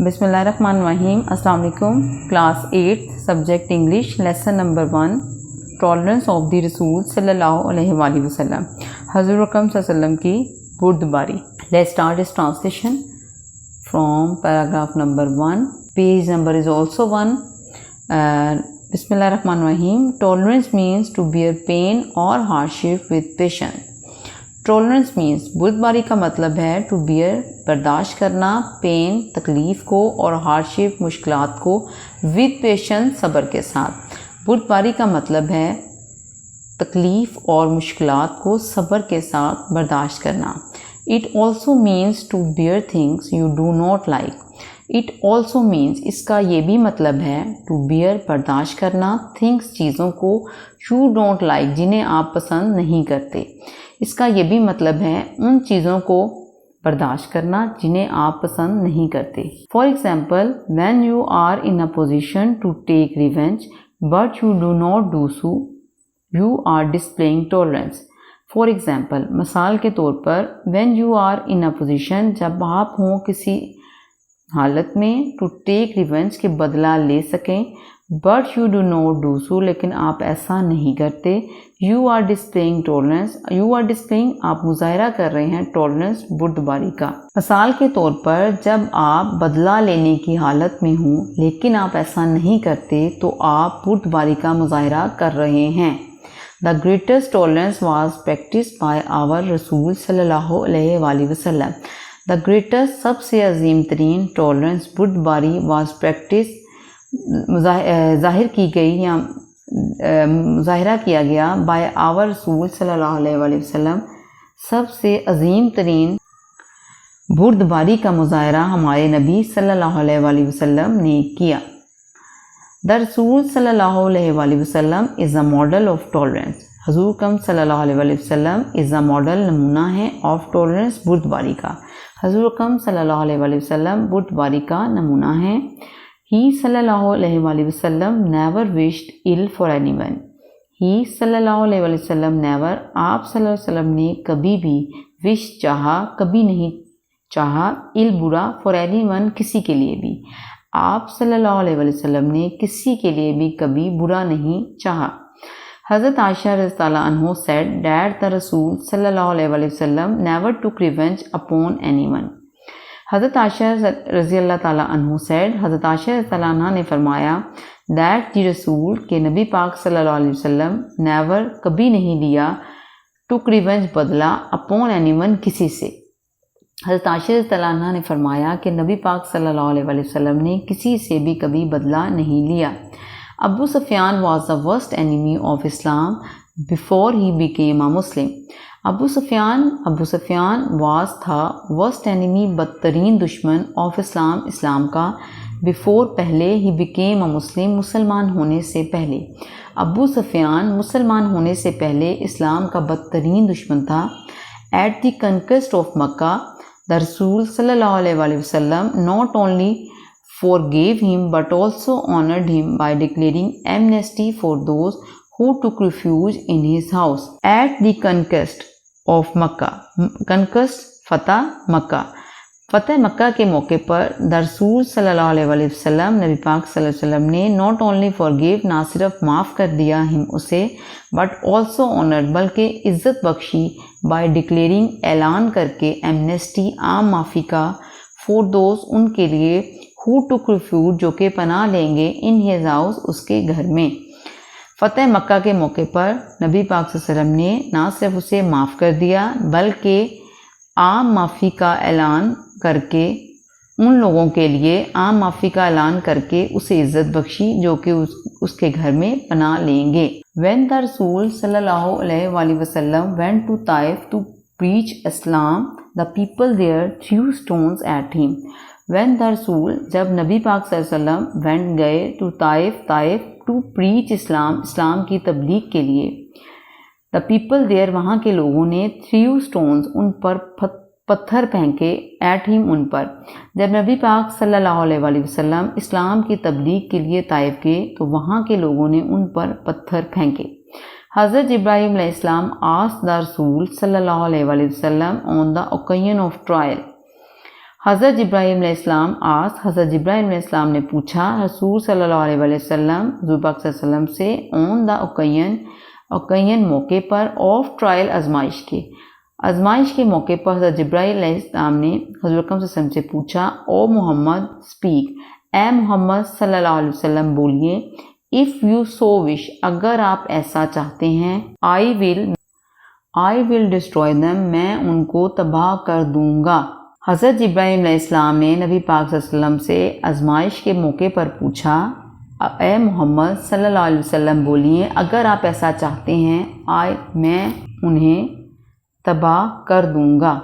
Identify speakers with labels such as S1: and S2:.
S1: بسم اللہ الرحمن الرحیم. السلام علیکم. Class 8 subject English lesson number 1 tolerance of the رسول صلی اللہ علیہ وآلہ وسلم. حضور اکرم صلی اللہ علیہ وسلم کی بردباری. لیٹس اسٹارٹ اس translation from paragraph number 1. Page number is also 1. بسم اللہ الرحمن الرحیم. Tolerance means to bear pain اور hardship with patience. Tolerance means بردباری کا مطلب ہے ٹو بیئر برداشت کرنا، پین تکلیف کو اور ہارڈشپ مشکلات کو ود پیشنس صبر کے ساتھ. بردباری کا مطلب ہے تکلیف اور مشکلات کو صبر کے ساتھ برداشت کرنا. It also means to bear things you do not like. It also means اس کا یہ بھی مطلب ہے ٹو بیئر برداشت کرنا، تھنگس چیزوں کو، یو ڈونٹ لائک جنہیں آپ پسند نہیں کرتے. اس کا یہ بھی مطلب ہے ان چیزوں کو برداشت کرنا جنہیں آپ پسند نہیں کرتے. For example when you are in a position to take revenge but you do not do so you are displaying tolerance. For example مثال کے طور پر when you are in a position جب آپ ہوں کسی حالت میں ٹو ٹیک ریونج کے بدلہ لے سکیں but you do not do so لیکن آپ ایسا نہیں کرتے. You are displaying tolerance. You are displaying آپ مظاہرہ کر رہے ہیں ٹالرنس بردباری کا. مثال کے طور پر جب آپ بدلہ لینے کی حالت میں ہوں لیکن آپ ایسا نہیں کرتے تو آپ بردباری کا مظاہرہ کر رہے ہیں. The greatest tolerance was practiced by our رسول صلی اللہ علیہ وآلہ وسلم. The greatest سب سے عظیم ترین ٹالرنس بردباری was practiced ظاہر کی گئی یا مظاہرہ کیا گیا بائی آور رسول صلی اللہ علیہ وآلہ وسلم. سب سے عظیم ترین بردباری کا مظاہرہ ہمارے نبی صلی اللہ علیہ وآلہ وسلم نے کیا. دا رسول صلی اللہ علیہ وآلہ وسلم از اے ماڈل آف ٹالرنس. حضور کم صلی اللہ علیہ وآلہ وسلم از اے ماڈل نمونہ ہے آف ٹالرنس بردباری کا. حضور کم صلی اللہ علیہ وآلہ وسلم بردباری کا نمونہ ہے. He صلی اللہ علیہ وآلہ وسلم never wished ill for anyone. He صلی اللہ علیہ وآلہ وسلم never آپ صلی اللہ علیہ وسلم نے کبھی بھی wish چاہا، کبھی نہیں چاہا ill برا for anyone کسی کے لیے بھی. آپ صلی اللہ علیہ وآلہ وسلم نے کسی کے لیے بھی کبھی برا نہیں چاہا. حضرت عائشہ رضی اللہ عنہ said that the رسول صلی اللہ علیہ وآلہ وسلم never took revenge upon anyone. حضرت عائشہ رضی اللہ تعالیٰ عنہ said حضرت عائشہ رضی اللہ عنہ نے فرمایا that the رسول کہ نبی پاک صلی اللہ علیہ وسلم never کبھی نہیں لیا took revenge بدلہ upon anyone کسی سے. حضرت عائشہ رضی اللہ عنہ نے فرمایا کہ نبی پاک صلی اللہ علیہ وآلہ وسلم نے کسی سے بھی کبھی بدلہ نہیں لیا. ابو سفیان was the worst enemy of Islam before he became a Muslim. Abu Sufyan was تھا ورسٹ اینیمی بدترین دشمن آف اسلام کا بیفور پہلے ہی بیکیم اے مسلم مسلمان ہونے سے پہلے. ابو سفیان مسلمان ہونے سے پہلے اسلام کا بدترین دشمن تھا. ایٹ دی کنکسٹ آف مکہ دا رسول صلی اللہ علیہ وآلہ وسلم not only forgave him but also honored him by declaring amnesty for those who took refuge in his house. At the conquest of Makkah. Conquest فتح مکہ. فتح مکہ کے موقع پر دا رسول صلی اللہ علیہ وآلہ وسلم نبی پاک صلی اللہ علیہ وسلم نے not only forgave نہ صرف معاف کر دیا him اسے but also honored بلکہ عزت بخشی by declaring اعلان کر کے amnesty عام معافی کا for those ان کے لیے who took refuge جو کہ پناہ لیں گے in his house اس کے گھر میں. فتح مکہ کے موقع پر نبی پاک صلی اللہ علیہ وسلم نے نہ صرف اسے معاف کر دیا بلکہ عام معافی کا اعلان کر کے ان لوگوں کے لیے عام معافی کا اعلان کر کے اسے عزت بخشی جو کہ اس کے گھر میں پناہ لیں گے. When the رسول صلی اللہ علیہ وآلہ وسلم went to Taif to preach Islam, the people there threw stones at him. When the رسول جب نبی پاک صلی اللہ علیہ وسلم went گئے to طائف ٹو پریچ اسلام کی تبلیغ کے لیے. دا پیپل دیر وہاں کے لوگوں نے تھریو اسٹونز ان پر پتھر پھینکے ایٹ ہم ان پر. جب نبی پاک صلی اللہ علیہ وآلہ وسلم اسلام کی تبلیغ کے لیے طائف گئے تو وہاں کے لوگوں نے ان پر پتھر پھینکے. حضرت ابراہیم علیہ السلام آسکڈ دا رسول صلی اللہ علیہ وآلہ وسلم آن دا اوکیژن آف ٹرائل. حضرت جبرائیل علیہ السلام حضرت جبرائیل علیہ السلام نے پوچھا رسول صلی اللہ علیہ وسلم حضور پاک صلی اللہ علیہ وسلم سے آن دا اوکین موقع پر آف ٹرائل آزمائش کے موقع پر حضرت جبرائیل علیہ السلام نے حضور اکرم صلی اللہ علیہ وسلم سے پوچھا او محمد اسپیک، اے محمد صلی اللہ علیہ وسلم بولیے، اف یو سو وش، اگر آپ ایسا چاہتے ہیں، آئی ول ڈسٹروائے دیم، میں ان کو تباہ کر دوں گا۔ حضرت جبرائیل علیہ السلام نے نبی پاک صلی اللہ علیہ وسلم سے آزمائش کے موقع پر پوچھا اے محمد صلی اللہ علیہ وسلم بولیے، اگر آپ ایسا چاہتے ہیں میں انہیں تباہ کر دوں گا۔